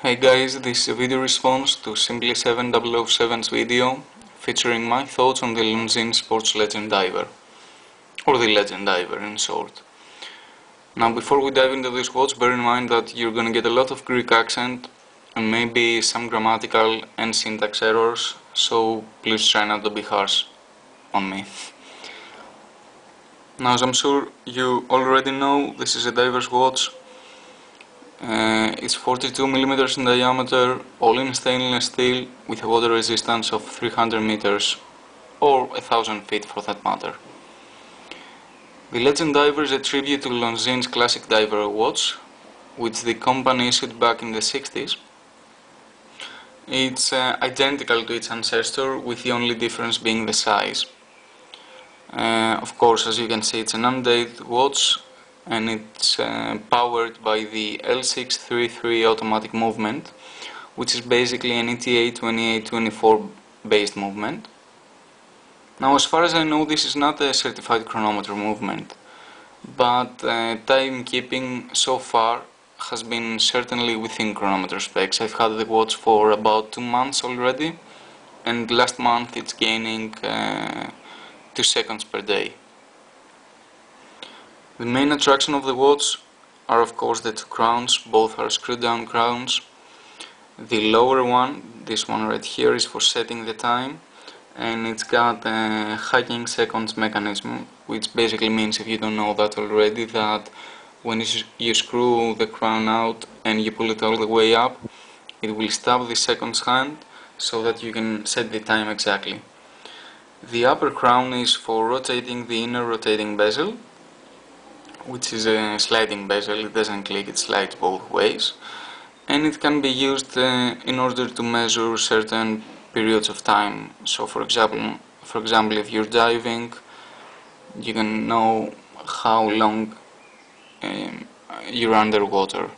Hey guys, this is a video response to Simply7007's video featuring my thoughts on the Longines Sports Legend Diver, or the Legend Diver in short. Now before we dive into this watch, bear in mind that you're gonna get a lot of Greek accent and maybe some grammatical and syntax errors, so please try not to be harsh on me. Now as I'm sure you already know, this is a diver's watch. It's 42mm in diameter, all in stainless steel, with a water resistance of 300 meters, or 1000 feet for that matter. The Legend Diver is a tribute to Longines' classic diver watch, which the company issued back in the 60s. It's identical to its ancestor, with the only difference being the size. Of course, as you can see, it's an undated watch, and it's powered by the L633 automatic movement, which is basically an ETA 2824 based movement. Now, as far as I know, this is not a certified chronometer movement, but timekeeping so far has been certainly within chronometer specs. I've had the watch for about 2 months already, and last month it's gaining 2 seconds per day. The main attraction of the watch are of course the two crowns. Both are screw down crowns. The lower one, this one right here, is for setting the time, and it's got a hacking seconds mechanism, which basically means, if you don't know that already, that when you screw the crown out and you pull it all the way up, it will stop the seconds hand so that you can set the time exactly. The upper crown is for rotating the inner rotating bezel, which is a sliding bezel. It doesn't click, it slides both ways, and it can be used in order to measure certain periods of time. So for example, if you're diving, you can know how long you're underwater.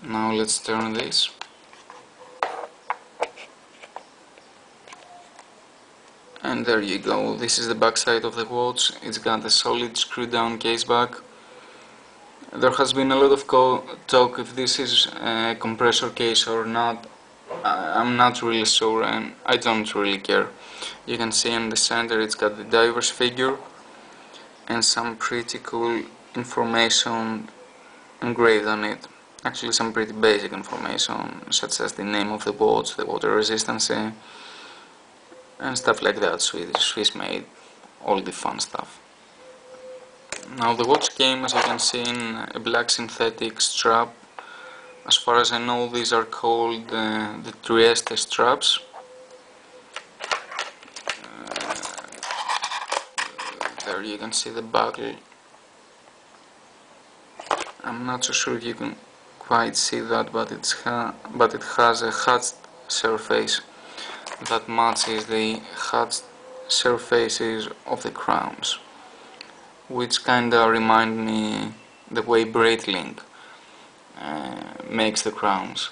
Now let's turn this. And there you go, this is the back side of the watch. It's got a solid screw down case back. There has been a lot of talk if this is a compressor case or not. I'm not really sure, and I don't really care. You can see in the center it's got the diver's figure and some pretty cool information engraved on it. Actually some pretty basic information, such as the name of the watch, the water resistance, and stuff like that. Swiss made, all the fun stuff. Now the watch came, as you can see, in a black synthetic strap. As far as I know, these are called the Trieste straps. There you can see the buckle. I'm not so sure if you can quite see that, but it has a hatched surface that matches the hatched surfaces of the crowns, which kinda remind me the way Breitling makes the crowns.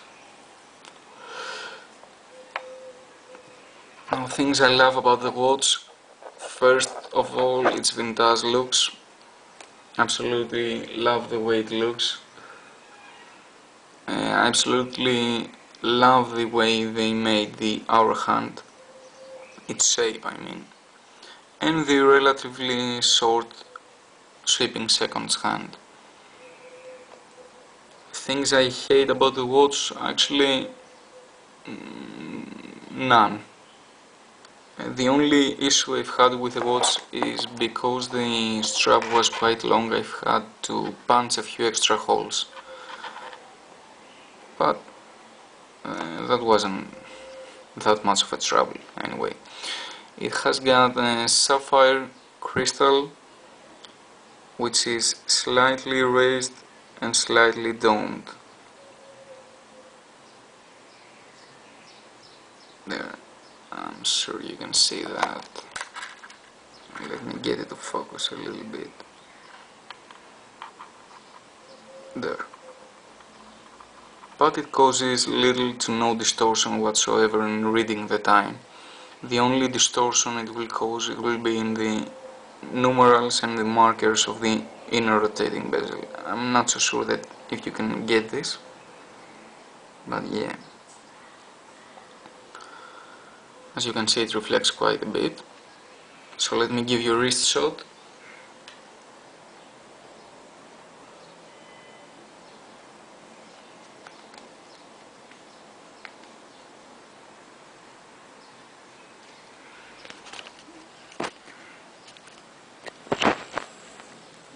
Now, things I love about the watch: first of all, its vintage looks. Absolutely love the way it looks. Absolutely love the way they made the hour hand, its shape I mean, and the relatively short sweeping seconds hand. Things I hate about the watch, actually none. The only issue I've had with the watch is because the strap was quite long, I've had to punch a few extra holes, but that wasn't that much of a trouble anyway. It has got a sapphire crystal, which is slightly raised and slightly domed. There, I'm sure you can see that. Let me get it to focus a little bit. There. But it causes little to no distortion whatsoever in reading the time. The only distortion it will cause, it will be in the numerals and the markers of the inner rotating bezel. I'm not so sure that if you can get this. but yeah, as you can see it reflects quite a bit. So let me give you a wrist shot.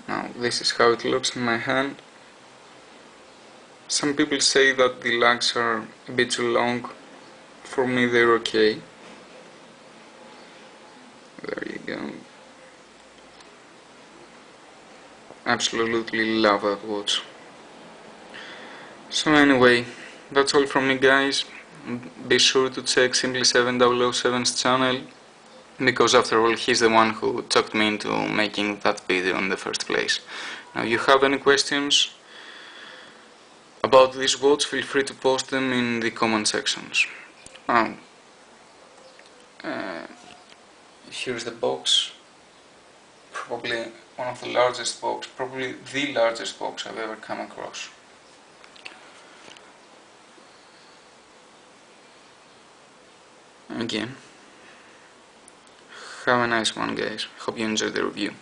Now this is how it looks in my hand. Some people say that the lugs are a bit too long. For me they're okay. There you go. Absolutely love that watch. So anyway, that's all from me guys. Be sure to check Simply7007's channel, because after all he's the one who talked me into making that video in the first place. Now if you have any questions about this watch, feel free to post them in the comment sections. Here's the box. Probably one of the largest box, probably the largest box I've ever come across. Again, have a nice one guys. Hope you enjoyed the review.